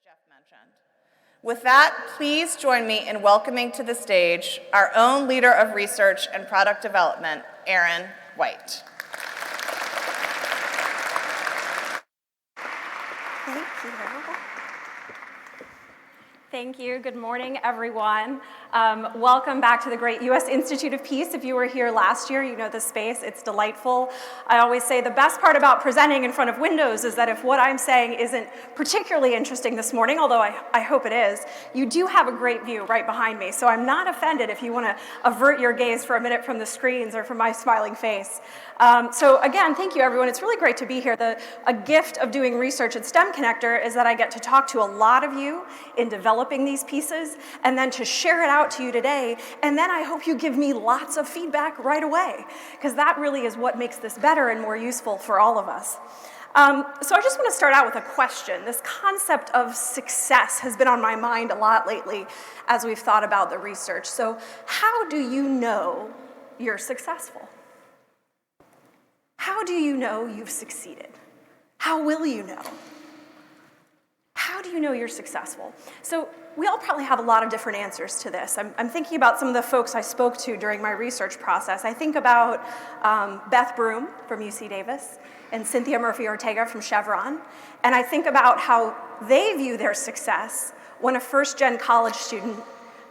Jeff mentioned. With that, please join me in welcoming to the stage our own leader of research and product development, Erin White. Thank you. Thank you. Good morning, everyone. Welcome back to the great U.S. Institute of Peace. If you were here last year, you know the space. It's delightful. I always say the best part about presenting in front of windows is that if what I'm saying isn't particularly interesting this morning, although I hope it is, you do have a great view right behind me. So I'm not offended if you want to avert your gaze for a minute from the screens or from my smiling face. So again, thank you, everyone. It's really great to be here. A gift of doing research at STEMconnector is that I get to talk to a lot of you in developing these pieces and then to share it out to you today. And then I hope you give me lots of feedback right away, because that really is what makes this better and more useful for all of us. So I just want to start out with a question. This concept of success has been on my mind a lot lately as we've thought about the research. So how do you know you're successful? How do you know you've succeeded? How will you know? How do you know you're successful? So we all probably have a lot of different answers to this. I'm thinking about some of the folks I spoke to during my research process. I think about Beth Broom from UC Davis and Cynthia Murphy-Ortega from Chevron. And I think about how they view their success when a first-gen college student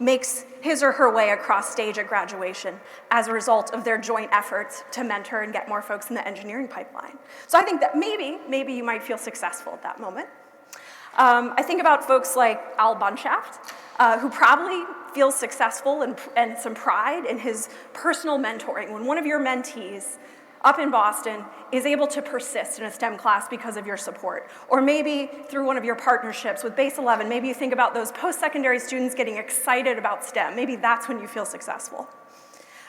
makes his or her way across stage at graduation as a result of their joint efforts to mentor and get more folks in the engineering pipeline. So I think that maybe you might feel successful at that moment. I think about folks like Al Bunshaft, who probably feels successful and some pride in his personal mentoring. When one of your mentees up in Boston is able to persist in a STEM class because of your support, or maybe through one of your partnerships with Base 11, maybe you think about those post-secondary students getting excited about STEM. Maybe that's when you feel successful.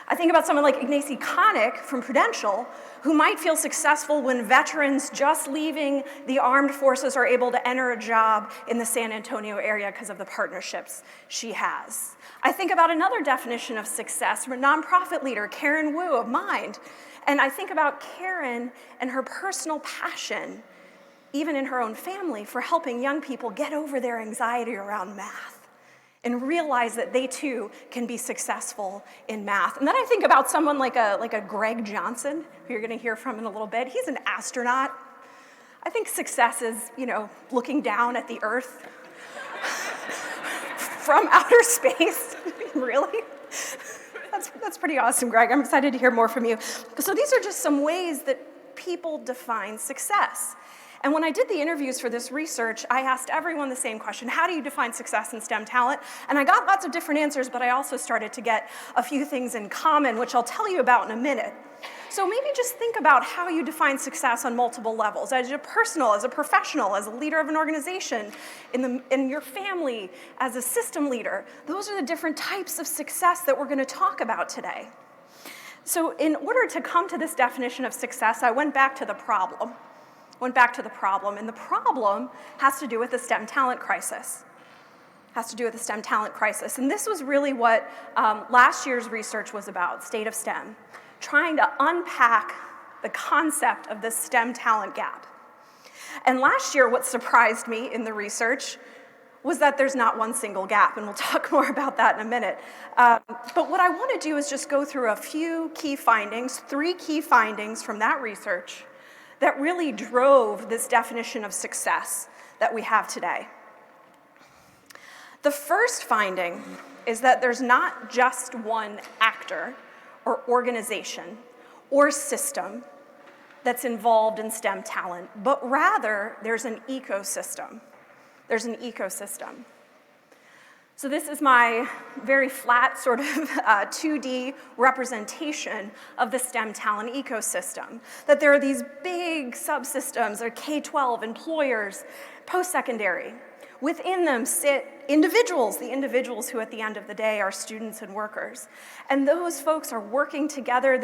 I think about someone like Ignacy Connick from Prudential, who might feel successful when veterans just leaving the armed forces are able to enter a job in the San Antonio area because of the partnerships she has. I think about another definition of success from a nonprofit leader, Karen Wu of Mind. And I think about Karen and her personal passion, even in her own family, for helping young people get over their anxiety around math and realize that they too can be successful in math. And then I think about someone like a Greg Johnson, who you're gonna hear from in a little bit. He's an astronaut. I think success is, looking down at the Earth from outer space. Really? That's pretty awesome, Greg. I'm excited to hear more from you. So these are just some ways that people define success. And when I did the interviews for this research, I asked everyone the same question: how do you define success in STEM talent? And I got lots of different answers, but I also started to get a few things in common, which I'll tell you about in a minute. So maybe just think about how you define success on multiple levels, as a personal, as a professional, as a leader of an organization, in your family, as a system leader. Those are the different types of success that we're going to talk about today. So in order to come to this definition of success, I went back to the problem. And the problem has to do with the STEM talent crisis. And this was really what last year's research was about, State of STEM, trying to unpack the concept of this STEM talent gap. And last year, what surprised me in the research was that there's not one single gap, and we'll talk more about that in a minute. But what I want to do is just go through a few key findings, 3 key findings from that research that really drove this definition of success that we have today. The first finding is that there's not just one actor or organization or system that's involved in STEM talent, but rather there's an ecosystem. So this is my very flat sort of 2D representation of the STEM talent ecosystem, that there are these big subsystems, or K-12, employers, post-secondary. Within them sit individuals, the individuals who at the end of the day are students and workers. And those folks are working together,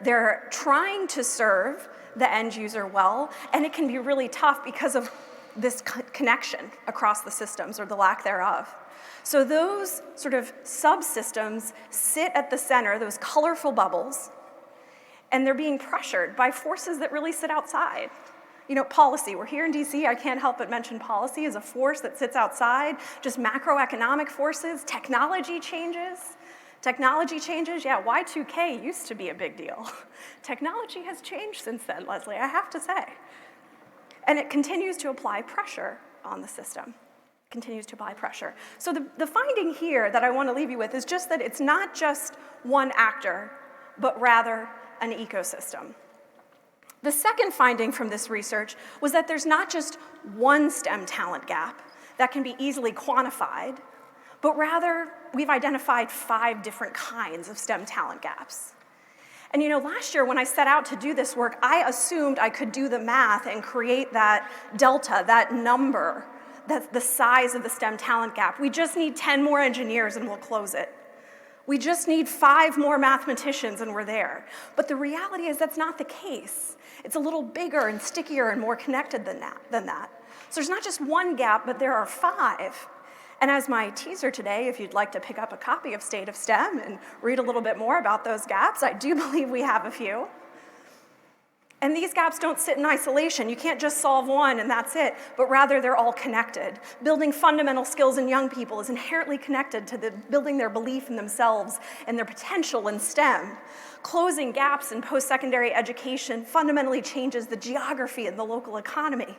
they're trying to serve the end user well, and it can be really tough because of this connection across the systems, or the lack thereof. So those sort of subsystems sit at the center, those colorful bubbles, and they're being pressured by forces that really sit outside. You know, policy, we're here in DC, I can't help but mention policy as a force that sits outside, just macroeconomic forces, technology changes. Technology changes, yeah, Y2K used to be a big deal. Technology has changed since then, Leslie, I have to say. And it continues to apply pressure on the system. Continues to apply pressure. So the finding here that I want to leave you with is just that it's not just one actor, but rather an ecosystem. The second finding from this research was that there's not just one STEM talent gap that can be easily quantified, but rather we've identified 5 different kinds of STEM talent gaps. And you know, last year when I set out to do this work, I assumed I could do the math and create that delta, that number, that's the size of the STEM talent gap. We just need 10 more engineers and we'll close it. We just need 5 more mathematicians and we're there. But the reality is that's not the case. It's a little bigger and stickier and more connected than that. So there's not just one gap, but there are 5. And as my teaser today, if you'd like to pick up a copy of State of STEM and read a little bit more about those gaps, I do believe we have a few. And these gaps don't sit in isolation. You can't just solve one and that's it, but rather they're all connected. Building fundamental skills in young people is inherently connected to building their belief in themselves and their potential in STEM. Closing gaps in post-secondary education fundamentally changes the geography and the local economy.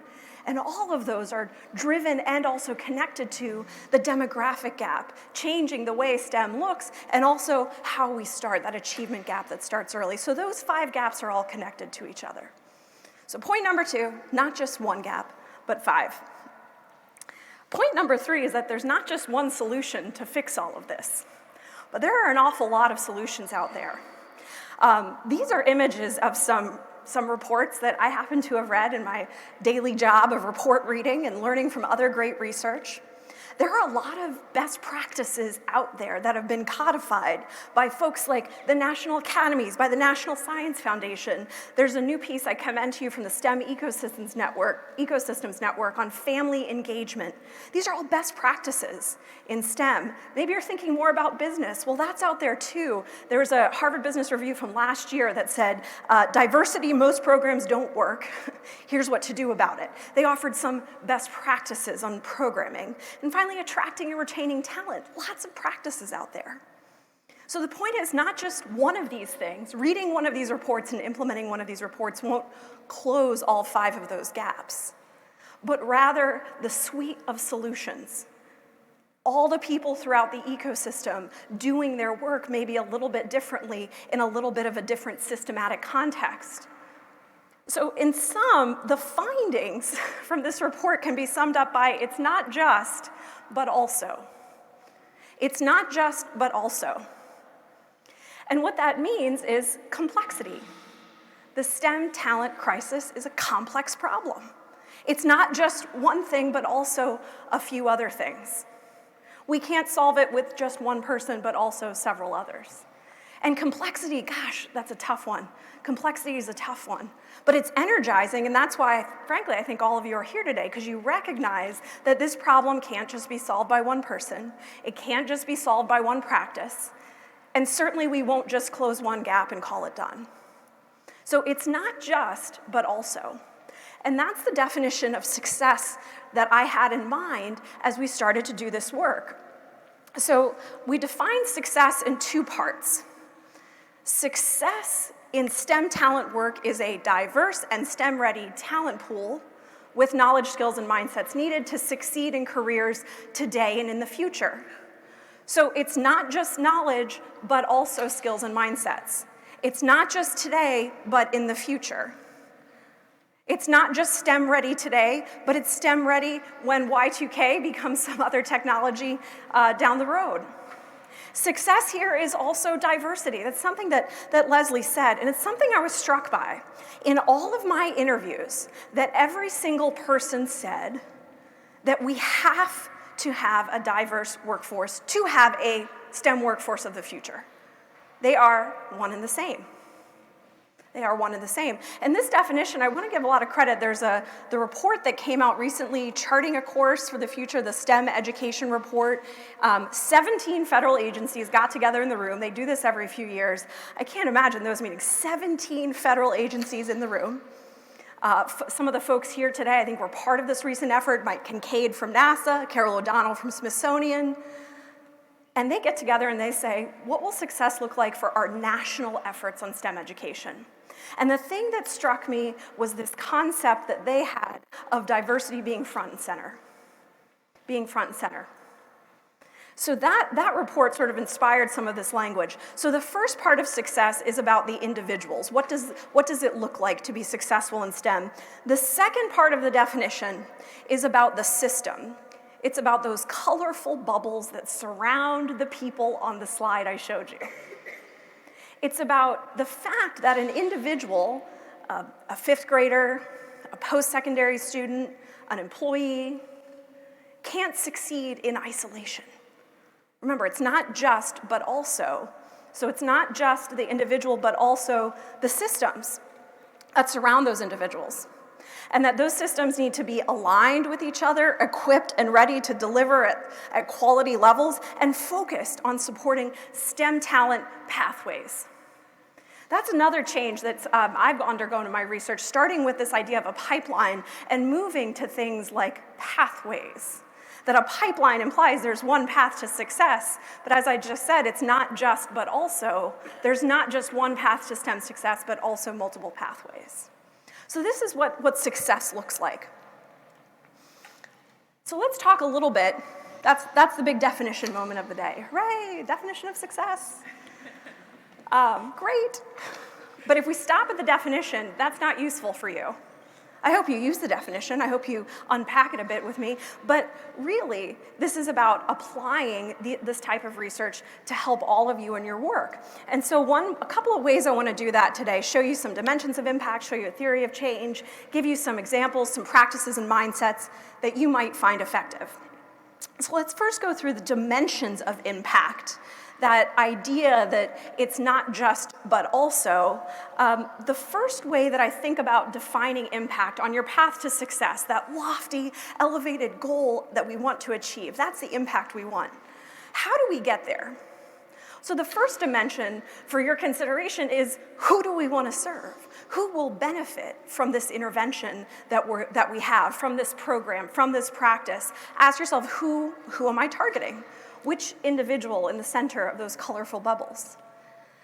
And all of those are driven and also connected to the demographic gap, changing the way STEM looks, and also how we start, that achievement gap that starts early. So those 5 gaps are all connected to each other. So point number 2, not just one gap, but 5. Point number 3 is that there's not just one solution to fix all of this, but there are an awful lot of solutions out there. These are images of some reports that I happen to have read in my daily job of report reading and learning from other great research. There are a lot of best practices out there that have been codified by folks like the National Academies, by the National Science Foundation. There's a new piece I commend to you from the STEM Ecosystems Network on family engagement. These are all best practices in STEM. Maybe you're thinking more about business. Well, that's out there too. There was a Harvard Business Review from last year that said, diversity, most programs don't work. Here's what to do about it. They offered some best practices on programming. And finally, attracting and retaining talent. Lots of practices out there. So the point is not just one of these things. Reading one of these reports and implementing one of these reports won't close all 5 of those gaps, but rather the suite of solutions. All the people throughout the ecosystem doing their work maybe a little bit differently in a little bit of a different systematic context. So in sum, the findings from this report can be summed up by it's not just, but also. It's not just, but also. And what that means is complexity. The STEM talent crisis is a complex problem. It's not just one thing, but also a few other things. We can't solve it with just one person, but also several others. And complexity, gosh, that's a tough one. Complexity is a tough one. But it's energizing, and that's why, frankly, I think all of you are here today, because you recognize that this problem can't just be solved by one person. It can't just be solved by one practice. And certainly we won't just close one gap and call it done. So it's not just, but also. And that's the definition of success that I had in mind as we started to do this work. So we define success in 2 parts. Success in STEM talent work is a diverse and STEM-ready talent pool with knowledge, skills, and mindsets needed to succeed in careers today and in the future. So it's not just knowledge, but also skills and mindsets. It's not just today, but in the future. It's not just STEM-ready today, but it's STEM-ready when Y2K becomes some other technology down the road. Success here is also diversity. That's something that Leslie said, and it's something I was struck by. In all of my interviews, that every single person said that we have to have a diverse workforce to have a STEM workforce of the future. They are one and the same. They are one and the same. And this definition, I want to give a lot of credit. There's the report that came out recently, Charting a Course for the Future, the STEM Education Report. 17 federal agencies got together in the room. They do this every few years. I can't imagine those meetings. 17 federal agencies in the room. Some of the folks here today, I think, were part of this recent effort. Mike Kincaid from NASA, Carol O'Donnell from Smithsonian. And they get together and they say, what will success look like for our national efforts on STEM education? And the thing that struck me was this concept that they had of diversity being front and center. Being front and center. So that report sort of inspired some of this language. So the first part of success is about the individuals. What does it look like to be successful in STEM? The second part of the definition is about the system. It's about those colorful bubbles that surround the people on the slide I showed you. It's about the fact that an individual, a fifth grader, a post-secondary student, an employee, can't succeed in isolation. Remember, it's not just, but also. So it's not just the individual, but also the systems that surround those individuals. And that those systems need to be aligned with each other, equipped and ready to deliver at quality levels, and focused on supporting STEM talent pathways. That's another change that I've undergone in my research, starting with this idea of a pipeline and moving to things like pathways. That a pipeline implies there's one path to success, but as I just said, it's not just, but also. There's not just one path to STEM success, but also multiple pathways. So this is what success looks like. So let's talk a little bit, that's the big definition moment of the day. Hooray, definition of success. Great. But if we stop at the definition, that's not useful for you. I hope you use the definition. I hope you unpack it a bit with me. But really, this is about applying this type of research to help all of you in your work. And so a couple of ways I want to do that today, show you some dimensions of impact, show you a theory of change, give you some examples, some practices and mindsets that you might find effective. So let's first go through the dimensions of impact. That idea that it's not just, but also. The first way that I think about defining impact on your path to success, that lofty, elevated goal that we want to achieve, that's the impact we want. How do we get there? So the first dimension for your consideration is, who do we want to serve? Who will benefit from this intervention that we have, from this program, from this practice? Ask yourself, who am I targeting? Which individual in the center of those colorful bubbles?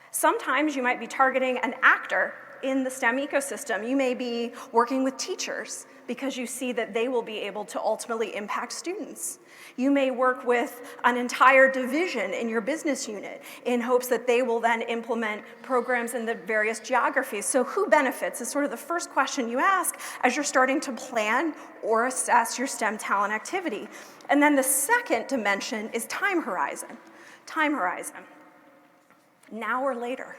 Sometimes you might be targeting an actor in the STEM ecosystem. You may be working with teachers because you see that they will be able to ultimately impact students. You may work with an entire division in your business unit in hopes that they will then implement programs in the various geographies. So who benefits is sort of the first question you ask as you're starting to plan or assess your STEM talent activity. And then the second dimension is time horizon. Time horizon. Now or later.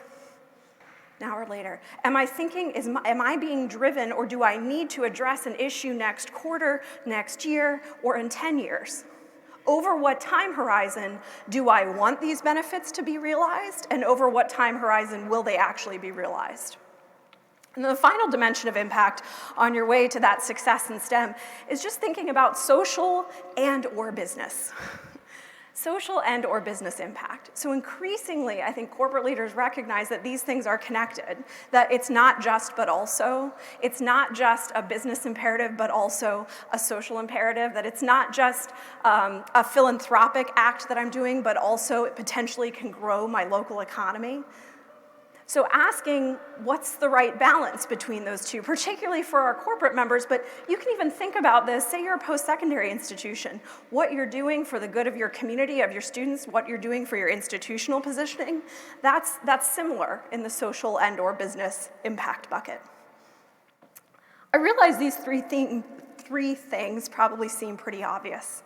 Now or later. Am I thinking, am I being driven, or do I need to address an issue next quarter, next year, or in 10 years? Over what time horizon do I want these benefits to be realized, and over what time horizon will they actually be realized? And the final dimension of impact on your way to that success in STEM is just thinking about social and or business. Social and or business impact. So increasingly, I think corporate leaders recognize that these things are connected, that it's not just but also, it's not just a business imperative but also a social imperative, that it's not just a philanthropic act that I'm doing, but also it potentially can grow my local economy. So asking what's the right balance between those two, particularly for our corporate members, but you can even think about this, say you're a post-secondary institution, what you're doing for the good of your community, of your students, what you're doing for your institutional positioning, that's similar in the social and or business impact bucket. I realize these three things probably seem pretty obvious.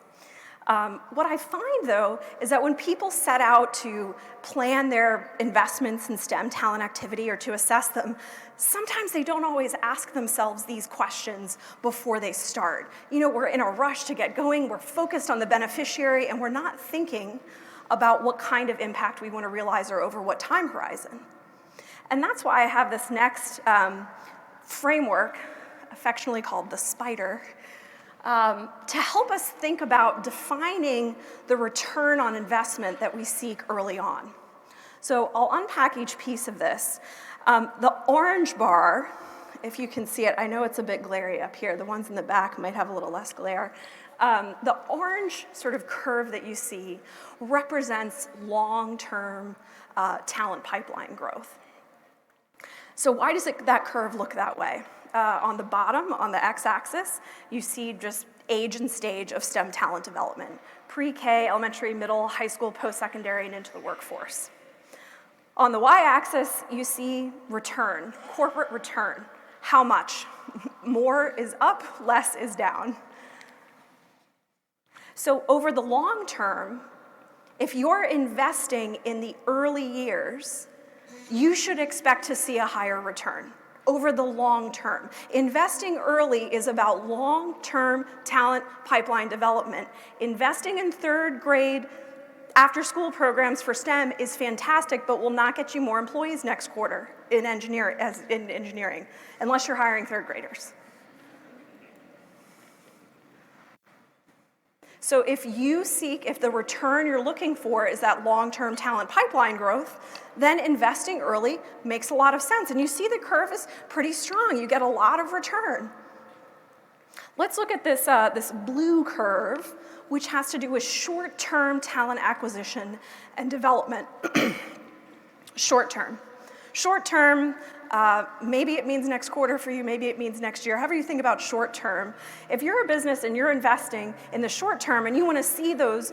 What I find, though, is that when people set out to plan their investments in STEM talent activity or to assess them, sometimes they don't always ask themselves these questions before they start. You know, we're in a rush to get going, we're focused on the beneficiary, and we're not thinking about what kind of impact we want to realize or over what time horizon. And that's why I have this next framework, affectionately called the spider, to help us think about defining the return on investment that we seek early on. So I'll unpack each piece of this. The orange bar if you can see it. I know it's a bit glary up here. The ones in the back might have a little less glare. The orange sort of curve that you see represents long-term talent pipeline growth. So why does that curve look that way? On the bottom, on the x-axis, you see just age and stage of STEM talent development. Pre-K, elementary, middle, high school, post-secondary, and into the workforce. On the y-axis, you see return, corporate return. How much? More is up, less is down. So over the long term, if you're investing in the early years, you should expect to see a higher return over the long term. Investing early is about long-term talent pipeline development. Investing in third grade after-school programs for STEM is fantastic, but will not get you more employees next quarter in engineering, unless you're hiring third graders. So if the return you're looking for is that long-term talent pipeline growth, then investing early makes a lot of sense. And you see the curve is pretty strong. You get a lot of return. Let's look at this blue curve, which has to do with short-term talent acquisition and development. Short-term. Short-term, maybe it means next quarter for you, maybe it means next year, however you think about short-term. If you're a business and you're investing in the short term and you want to see those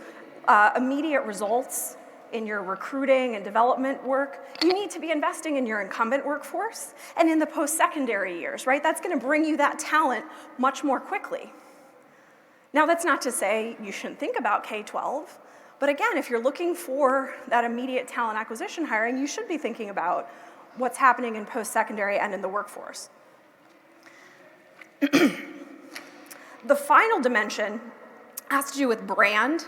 immediate results in your recruiting and development work, you need to be investing in your incumbent workforce and in the post-secondary years, right? That's going to bring you that talent much more quickly. Now, that's not to say you shouldn't think about K-12, but again, if you're looking for that immediate talent acquisition hiring, you should be thinking about what's happening in post-secondary and in the workforce. The final dimension has to do with brand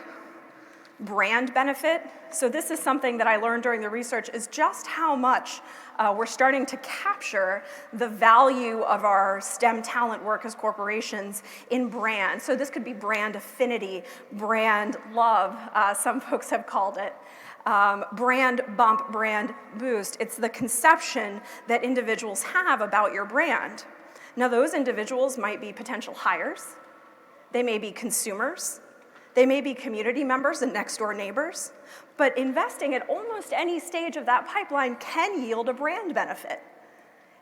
benefit. So this is something that I learned during the research, is just how much we're starting to capture the value of our STEM talent work as corporations in brand. So this could be brand affinity, brand love, some folks have called it. Brand bump, brand boost. It's the conception that individuals have about your brand. Now, those individuals might be potential hires. They may be consumers. They may be community members and next-door neighbors. But investing at almost any stage of that pipeline can yield a brand benefit.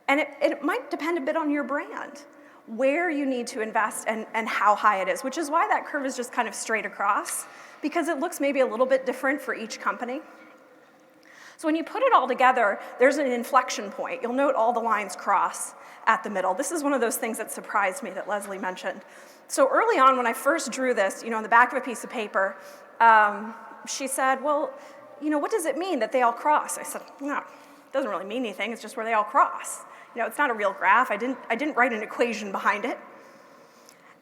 And it might depend a bit on your brand, where you need to invest and how high it is, which is why that curve is just kind of straight across, because it looks maybe a little bit different for each company. So when you put it all together, there's an inflection point. You'll note all the lines cross at the middle. This is one of those things that surprised me that Leslie mentioned. So early on, when I first drew this, on the back of a piece of paper, she said, well, what does it mean that they all cross? I said, no, it doesn't really mean anything. It's just where they all cross. It's not a real graph. I didn't write an equation behind it.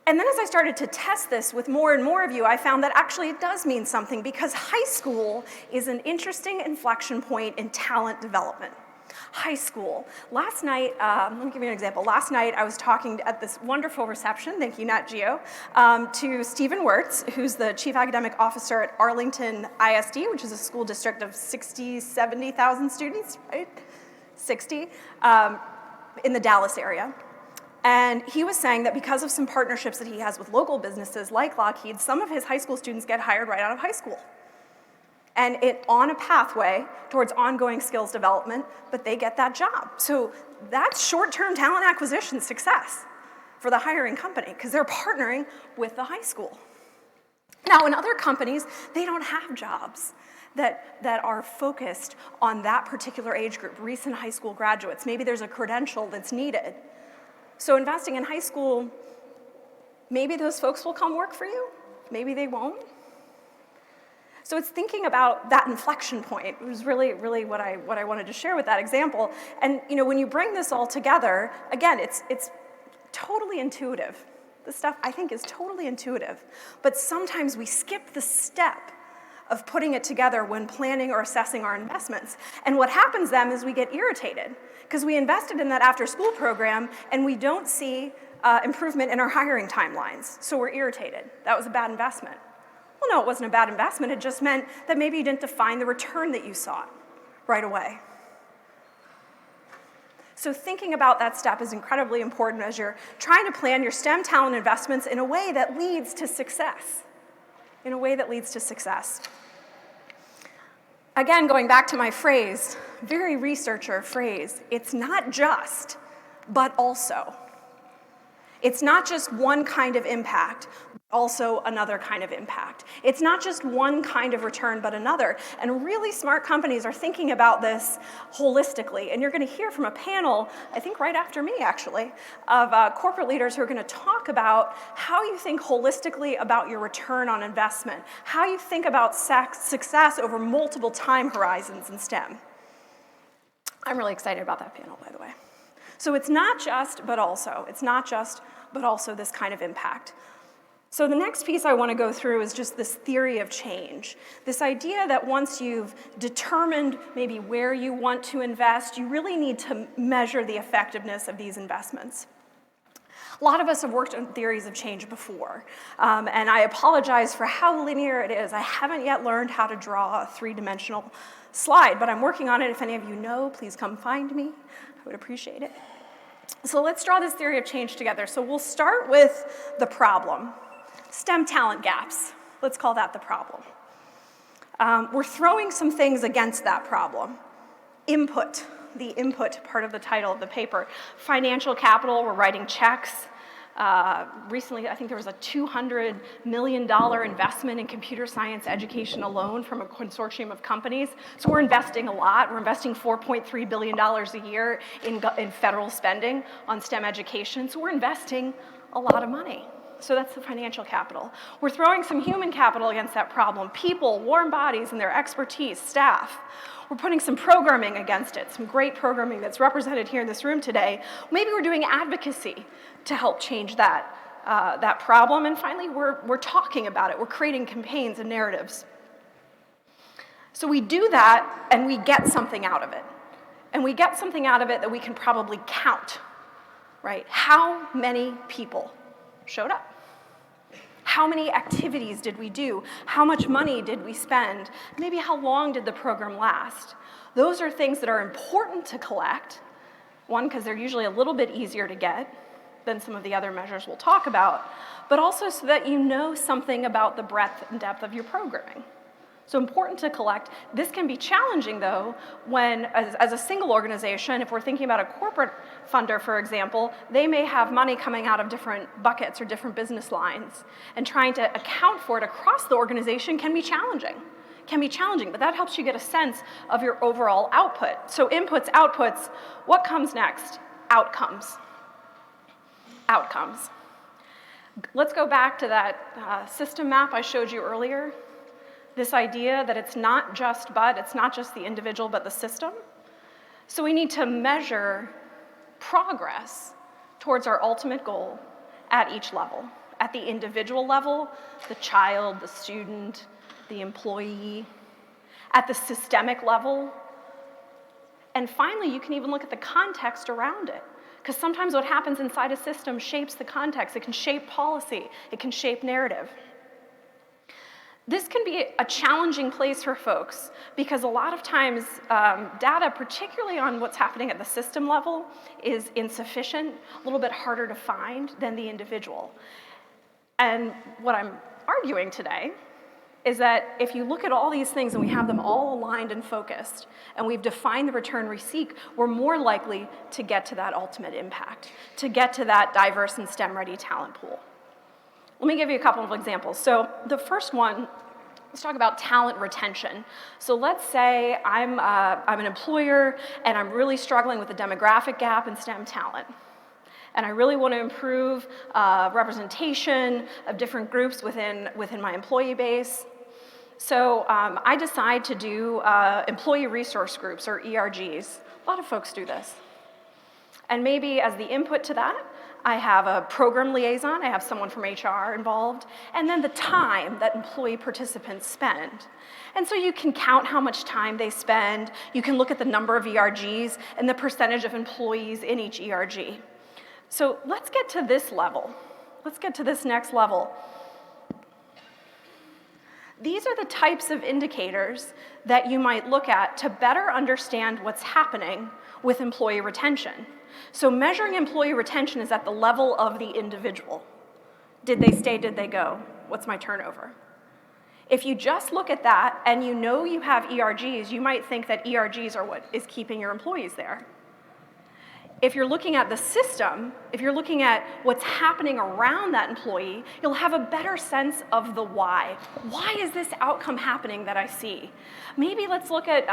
And then as I started to test this with more and more of you, I found that actually it does mean something, because high school is an interesting inflection point in talent development. High school. Last night, let me give you an example. Last night, I was talking at this wonderful reception, thank you, Nat Geo, to Stephen Wirtz, who's the Chief Academic Officer at Arlington ISD, which is a school district of 70,000 students, right? 60, in the Dallas area. And he was saying that because of some partnerships that he has with local businesses like Lockheed, some of his high school students get hired right out of high school. And on a pathway towards ongoing skills development, but they get that job. So that's short-term talent acquisition success for the hiring company, because they're partnering with the high school. Now, in other companies, they don't have jobs that are focused on that particular age group, recent high school graduates. Maybe there's a credential that's needed. So investing in high school, maybe those folks will come work for you, maybe they won't. So it's thinking about that inflection point. It was really, really what I wanted to share with that example. And when you bring this all together, again, it's totally intuitive. This stuff, I think, is totally intuitive. But sometimes we skip the step of putting it together when planning or assessing our investments. And what happens then is we get irritated, because we invested in that after-school program and we don't see improvement in our hiring timelines. So we're irritated. That was a bad investment. Well, no, it wasn't a bad investment. It just meant that maybe you didn't define the return that you sought right away. So thinking about that step is incredibly important as you're trying to plan your STEM talent investments in a way that leads to success. In a way that leads to success. Again, going back to my phrase, very researcher phrase, it's not just, but also. It's not just one kind of impact, but also another kind of impact. It's not just one kind of return, but another. And really smart companies are thinking about this holistically. And you're going to hear from a panel, I think right after me actually, of corporate leaders who are going to talk about how you think holistically about your return on investment, how you think about success over multiple time horizons in STEM. I'm really excited about that panel, by the way. So it's not just, but also. It's not just, but also this kind of impact. So the next piece I want to go through is just this theory of change. This idea that once you've determined maybe where you want to invest, you really need to measure the effectiveness of these investments. A lot of us have worked on theories of change before, and I apologize for how linear it is. I haven't yet learned how to draw a three-dimensional slide, but I'm working on it. If any of you know, please come find me. I would appreciate it. So let's draw this theory of change together. So we'll start with the problem. STEM talent gaps. Let's call that the problem. We're throwing some things against that problem. Input, the input part of the title of the paper. Financial capital, we're writing checks. Recently, I think there was a $200 million investment in computer science education alone from a consortium of companies. So we're investing a lot. We're investing $4.3 billion a year in federal spending on STEM education. So we're investing a lot of money. So that's the financial capital. We're throwing some human capital against that problem. People, warm bodies, and their expertise, staff. We're putting some programming against it, some great programming that's represented here in this room today. Maybe we're doing advocacy to help change that problem. And finally, we're talking about it. We're creating campaigns and narratives. So we do that, and we get something out of it. And we get something out of it that we can probably count, right? How many people showed up? How many activities did we do? How much money did we spend? Maybe how long did the program last? Those are things that are important to collect. One, because they're usually a little bit easier to get than some of the other measures we'll talk about, but also so that you know something about the breadth and depth of your programming. So important to collect. This can be challenging, though, when, as a single organization, if we're thinking about a corporate funder, for example, they may have money coming out of different buckets or different business lines, and trying to account for it across the organization can be challenging. But that helps you get a sense of your overall output. So inputs, outputs, what comes next? Outcomes. Let's go back to that system map I showed you earlier. This idea that it's not just the individual, but the system. So we need to measure progress towards our ultimate goal at each level. At the individual level, the child, the student, the employee. At the systemic level. And finally, you can even look at the context around it. Because sometimes what happens inside a system shapes the context. It can shape policy. It can shape narrative. This can be a challenging place for folks because a lot of times data, particularly on what's happening at the system level, is insufficient, a little bit harder to find than the individual. And what I'm arguing today is that if you look at all these things and we have them all aligned and focused, and we've defined the return we seek, we're more likely to get to that ultimate impact, to get to that diverse and STEM-ready talent pool. Let me give you a couple of examples. So the first one, let's talk about talent retention. So let's say I'm an employer and I'm really struggling with the demographic gap in STEM talent. And I really want to improve representation of different groups within my employee base. So I decide to do employee resource groups, or ERGs. A lot of folks do this. And maybe as the input to that, I have a program liaison, I have someone from HR involved, and then the time that employee participants spend. And so you can count how much time they spend, you can look at the number of ERGs and the percentage of employees in each ERG. So let's get to this level. Let's get to this next level. These are the types of indicators that you might look at to better understand what's happening with employee retention. So measuring employee retention is at the level of the individual. Did they stay, did they go? What's my turnover? If you just look at that and you know you have ERGs, you might think that ERGs are what is keeping your employees there. If you're looking at the system, if you're looking at what's happening around that employee, you'll have a better sense of the why. Why is this outcome happening that I see? Maybe let's look at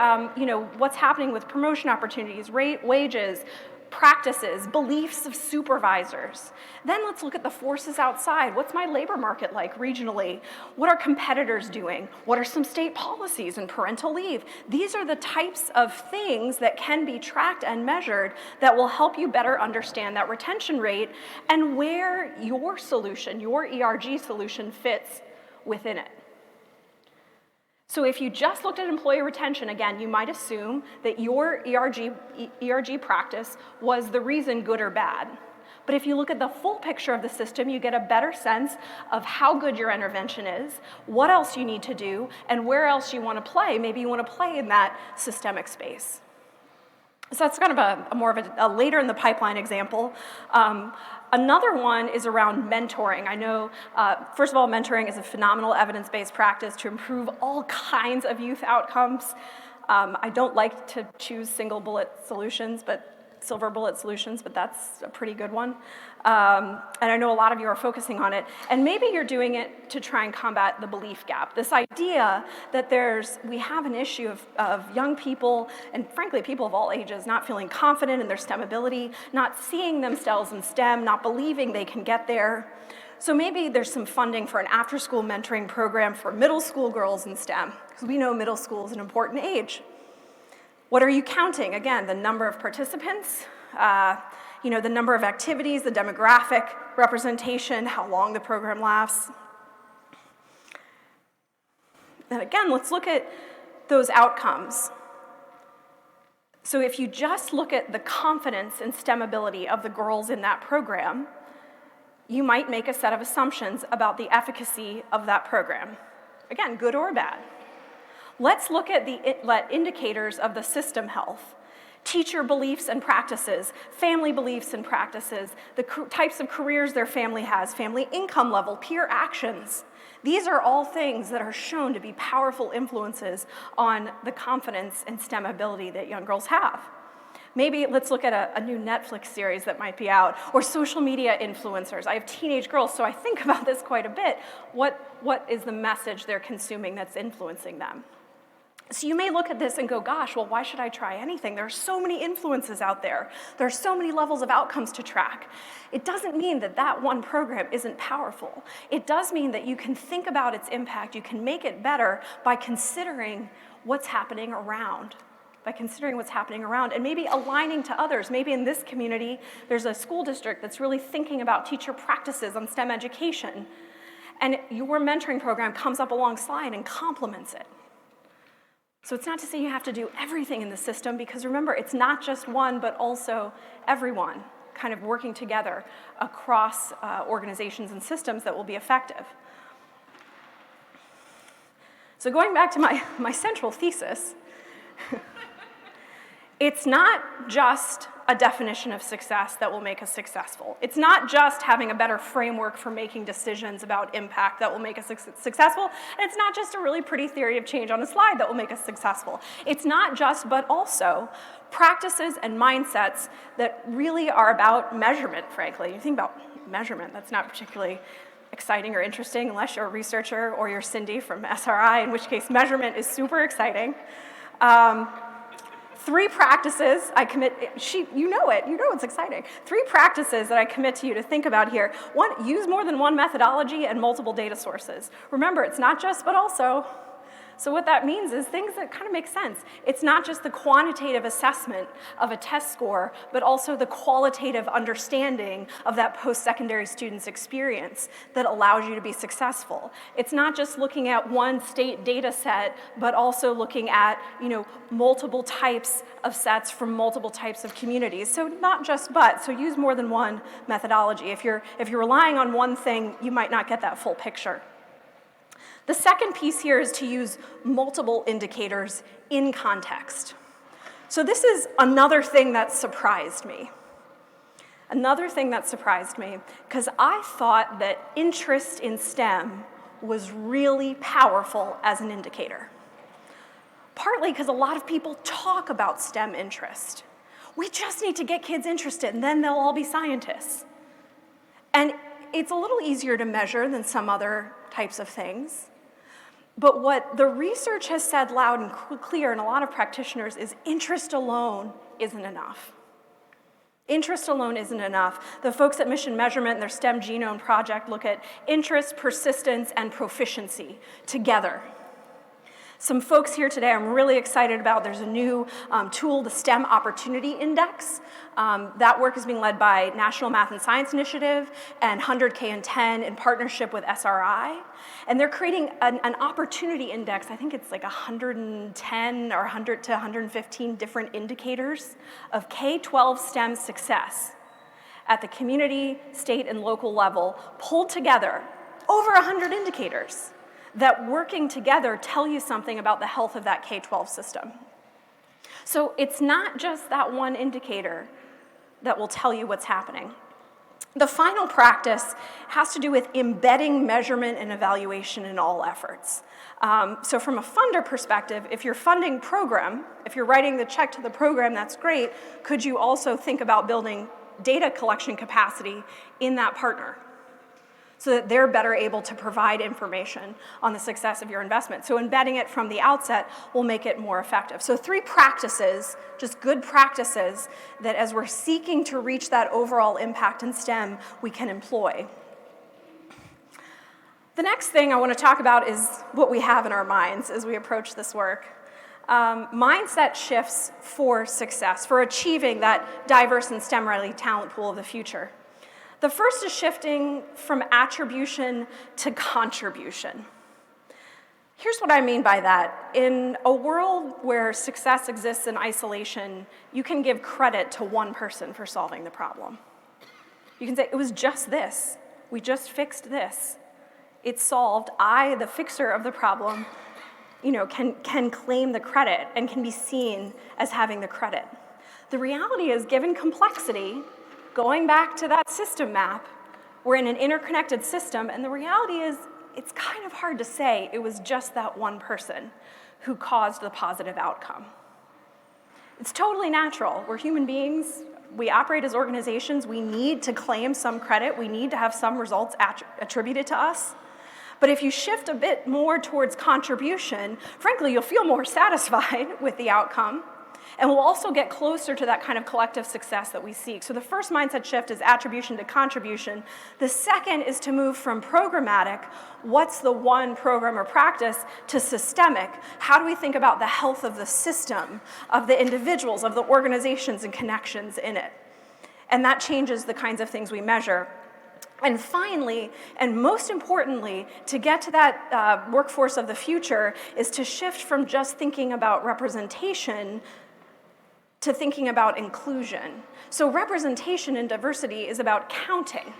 what's happening with promotion opportunities, wages, practices, beliefs of supervisors. Then let's look at the forces outside. What's my labor market like regionally? What are competitors doing? What are some state policies and parental leave? These are the types of things that can be tracked and measured that will help you better understand that retention rate and where your solution, your ERG solution, fits within it. So if you just looked at employee retention, again, you might assume that your ERG practice was the reason, good or bad. But if you look at the full picture of the system, you get a better sense of how good your intervention is, what else you need to do, and where else you want to play. Maybe you want to play in that systemic space. So that's kind of a more of a later in the pipeline example. Another one is around mentoring. I know, first of all, mentoring is a phenomenal evidence-based practice to improve all kinds of youth outcomes. I don't like to choose silver bullet solutions, but that's a pretty good one. And I know a lot of you are focusing on it. And maybe you're doing it to try and combat the belief gap. This idea that we have an issue of young people, and frankly, people of all ages, not feeling confident in their STEM ability, not seeing themselves in STEM, not believing they can get there. So maybe there's some funding for an after-school mentoring program for middle school girls in STEM, because we know middle school is an important age. What are you counting? Again, the number of participants, the number of activities, the demographic representation, how long the program lasts. And again, let's look at those outcomes. So if you just look at the confidence and STEM ability of the girls in that program, you might make a set of assumptions about the efficacy of that program. Again, good or bad. Let's look at the indicators of the system health. Teacher beliefs and practices, family beliefs and practices, the types of careers their family has, family income level, peer actions. These are all things that are shown to be powerful influences on the confidence and STEM ability that young girls have. Maybe let's look at a new Netflix series that might be out, or social media influencers. I have teenage girls, so I think about this quite a bit. What is the message they're consuming that's influencing them? So you may look at this and go, gosh, well, why should I try anything? There are so many influences out there. There are so many levels of outcomes to track. It doesn't mean that that one program isn't powerful. It does mean that you can think about its impact. You can make it better by considering what's happening around. And maybe aligning to others. Maybe in this community, there's a school district that's really thinking about teacher practices on STEM education. And your mentoring program comes up alongside and complements it. So it's not to say you have to do everything in the system, because remember, it's not just one, but also everyone kind of working together across organizations and systems that will be effective. So going back to my central thesis, it's not just a definition of success that will make us successful. It's not just having a better framework for making decisions about impact that will make us successful, and it's not just a really pretty theory of change on a slide that will make us successful. It's not just, but also, practices and mindsets that really are about measurement, frankly. You think about measurement, that's not particularly exciting or interesting unless you're a researcher or you're Cindy from SRI, in which case measurement is super exciting. 3 practices I commit, you know it's exciting. 3 practices that I commit to you to think about here. 1, use more than one methodology and multiple data sources. Remember, it's not just, but also. So what that means is things that kind of make sense. It's not just the quantitative assessment of a test score, but also the qualitative understanding of that post-secondary student's experience that allows you to be successful. It's not just looking at one state data set, but also looking at, multiple types of sets from multiple types of communities. So not just but, so use more than one methodology. If you're relying on one thing, you might not get that full picture. The second piece here is to use multiple indicators in context. So this is another thing that surprised me. Another thing that surprised me, because I thought that interest in STEM was really powerful as an indicator. Partly because a lot of people talk about STEM interest. We just need to get kids interested, and then they'll all be scientists. And it's a little easier to measure than some other types of things. But what the research has said loud and clear in a lot of practitioners is interest alone isn't enough. Interest alone isn't enough. The folks at Mission Measurement and their STEM Genome Project look at interest, persistence, and proficiency together. Some folks here today I'm really excited about. There's a new tool, the STEM Opportunity Index. That work is being led by National Math and Science Initiative and 100K and 10 in partnership with SRI. And they're creating an opportunity index. I think it's like 110 or 100 to 115 different indicators of K-12 STEM success at the community, state, and local level, pulled together, over 100 indicators that working together tell you something about the health of that K-12 system. So it's not just that one indicator that will tell you what's happening. The final practice has to do with embedding measurement and evaluation in all efforts. So from a funder perspective, if you're funding program, if you're writing the check to the program, that's great. Could you also think about building data collection capacity in that partner, so that they're better able to provide information on the success of your investment? So embedding it from the outset will make it more effective. So 3 practices, just good practices, that as we're seeking to reach that overall impact in STEM, we can employ. The next thing I want to talk about is what we have in our minds as we approach this work. Mindset shifts for success, for achieving that diverse and STEM-ready talent pool of the future. The first is shifting from attribution to contribution. Here's what I mean by that. In a world where success exists in isolation, you can give credit to one person for solving the problem. You can say, it was just this. We just fixed this. It's solved. I, the fixer of the problem, can claim the credit and can be seen as having the credit. The reality is, given complexity, going back to that system map, we're in an interconnected system, and the reality is it's kind of hard to say it was just that one person who caused the positive outcome. It's totally natural. We're human beings. We operate as organizations. We need to claim some credit. We need to have some results attributed to us. But if you shift a bit more towards contribution, frankly, you'll feel more satisfied with the outcome. And we'll also get closer to that kind of collective success that we seek. So the first mindset shift is attribution to contribution. The second is to move from programmatic, what's the one program or practice, to systemic. How do we think about the health of the system, of the individuals, of the organizations and connections in it? And that changes the kinds of things we measure. And finally, and most importantly, to get to that workforce of the future is to shift from just thinking about representation to thinking about inclusion. So representation and diversity is about counting.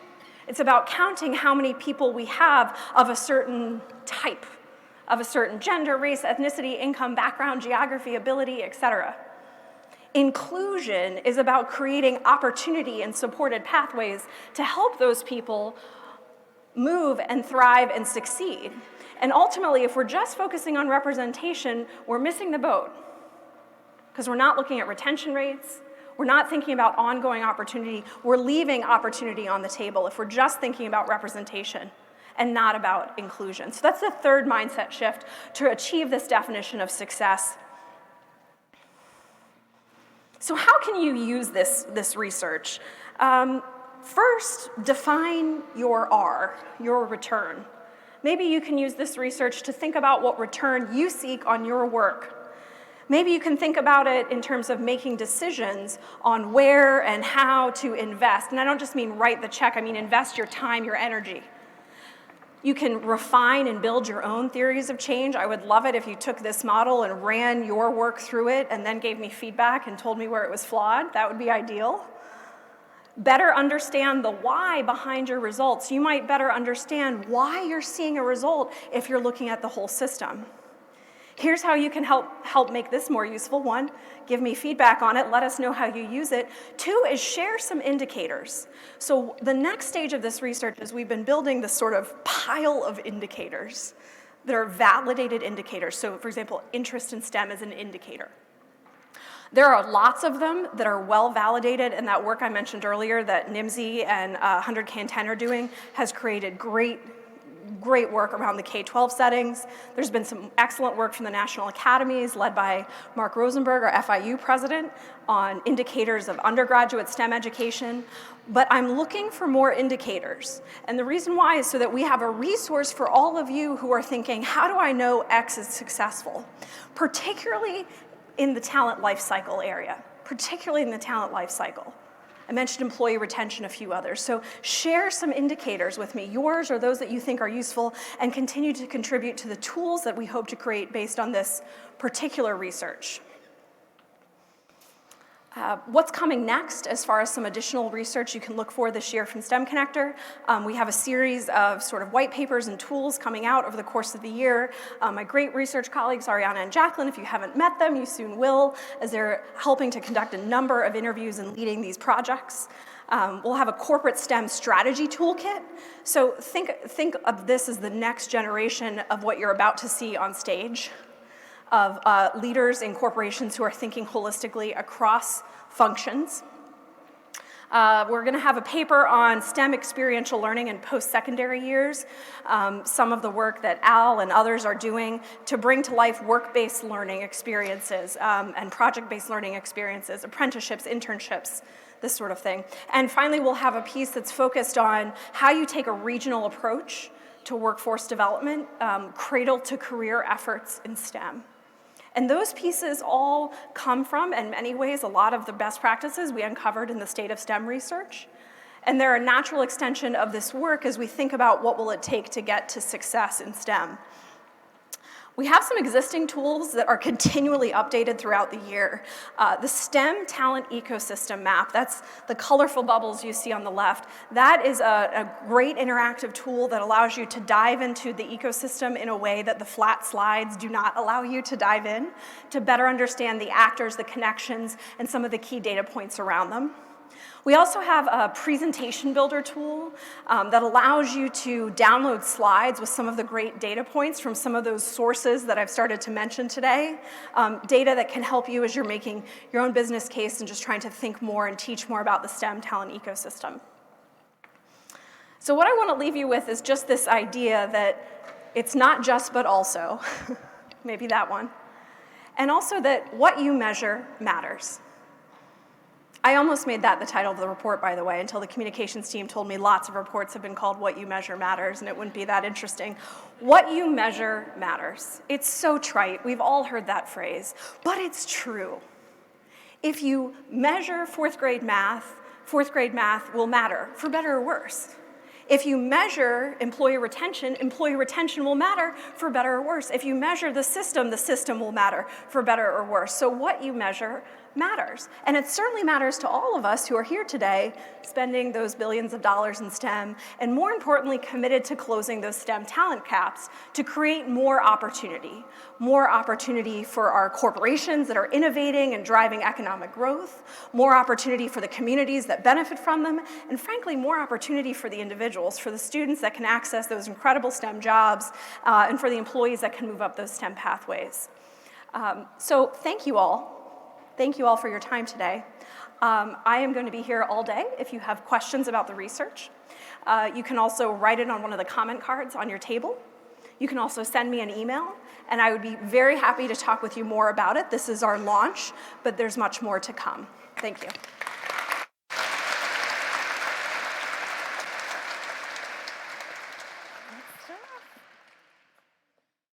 It's about counting how many people we have of a certain type, of a certain gender, race, ethnicity, income, background, geography, ability, etc. Inclusion is about creating opportunity and supported pathways to help those people move and thrive and succeed. And ultimately, if we're just focusing on representation, we're missing the boat, because we're not looking at retention rates, we're not thinking about ongoing opportunity, we're leaving opportunity on the table if we're just thinking about representation and not about inclusion. So that's the third mindset shift to achieve this definition of success. So how can you use this research? First, define your R, your return. Maybe you can use this research to think about what return you seek on your work. Maybe you can think about it in terms of making decisions on where and how to invest. And I don't just mean write the check, I mean invest your time, your energy. You can refine and build your own theories of change. I would love it if you took this model and ran your work through it and then gave me feedback and told me where it was flawed. That would be ideal. better understand the why behind your results. You might better understand why you're seeing a result if you're looking at the whole system. Here's how you can help make this more useful. 1, give me feedback on it, let us know how you use it. 2 is share some indicators. So the next stage of this research is we've been building this sort of pile of indicators that are validated indicators. So for example, interest in STEM is an indicator. There are lots of them that are well validated, and that work I mentioned earlier that NIMSY and 100K and 10 are doing has created great work around the K-12 settings. There's been some excellent work from the national academies led by Mark Rosenberg, our FIU president, on indicators of undergraduate STEM education. But I'm looking for more indicators. And the reason why is so that we have a resource for all of you who are thinking, how do I know X is successful? Particularly in the talent life cycle area, particularly in the talent life cycle. I mentioned employee retention, a few others. So share some indicators with me, yours or those that you think are useful, and continue to contribute to the tools that we hope to create based on this particular research. What's coming next as far as some additional research you can look for this year from STEMconnector? We have a series of sort of white papers and tools coming out over the course of the year. My great research colleagues, Ariana and Jacqueline, if you haven't met them, you soon will, as they're helping to conduct a number of interviews and leading these projects. We'll have a corporate STEM strategy toolkit. So think of this as the next generation of what you're about to see on stage, of leaders in corporations who are thinking holistically across functions. We're going to have a paper on STEM experiential learning in post-secondary years, some of the work that Al and others are doing to bring to life work-based learning experiences and project-based learning experiences, apprenticeships, internships, this sort of thing. And finally, we'll have a piece that's focused on how you take a regional approach to workforce development, cradle-to-career efforts in STEM. And those pieces all come from, in many ways, a lot of the best practices we uncovered in the state of STEM research. And they're a natural extension of this work as we think about what will it take to get to success in STEM. We have some existing tools that are continually updated throughout the year. The STEM talent ecosystem map, that's the colorful bubbles you see on the left. That is a great interactive tool that allows you to dive into the ecosystem in a way that the flat slides do not allow you to dive in, to better understand the actors, the connections, and some of the key data points around them. We also have a presentation builder tool that allows you to download slides with some of the great data points from some of those sources that I've started to mention today. Data that can help you as you're making your own business case and just trying to think more and teach more about the STEM talent ecosystem. So what I want to leave you with is just this idea that it's not just but also, maybe that one, and also that what you measure matters. I almost made that the title of the report, by the way, until the communications team told me lots of reports have been called What You Measure Matters, and it wouldn't be that interesting. What you measure matters. It's so trite. We've all heard that phrase, but it's true. If you measure fourth grade math will matter, for better or worse. If you measure employee retention will matter, for better or worse. If you measure the system will matter, for better or worse. So what you measure matters. And it certainly matters to all of us who are here today, spending those billions of dollars in STEM, and more importantly, committed to closing those STEM talent caps to create more opportunity for our corporations that are innovating and driving economic growth, more opportunity for the communities that benefit from them, and frankly, more opportunity for the individuals, for the students that can access those incredible STEM jobs, and for the employees that can move up those STEM pathways. So thank you all. Thank you all for your time today. I am going to be here all day if you have questions about the research. You can also write it on one of the comment cards on your table. You can also send me an email, and I would be very happy to talk with you more about it. This is our launch, but there's much more to come. Thank you.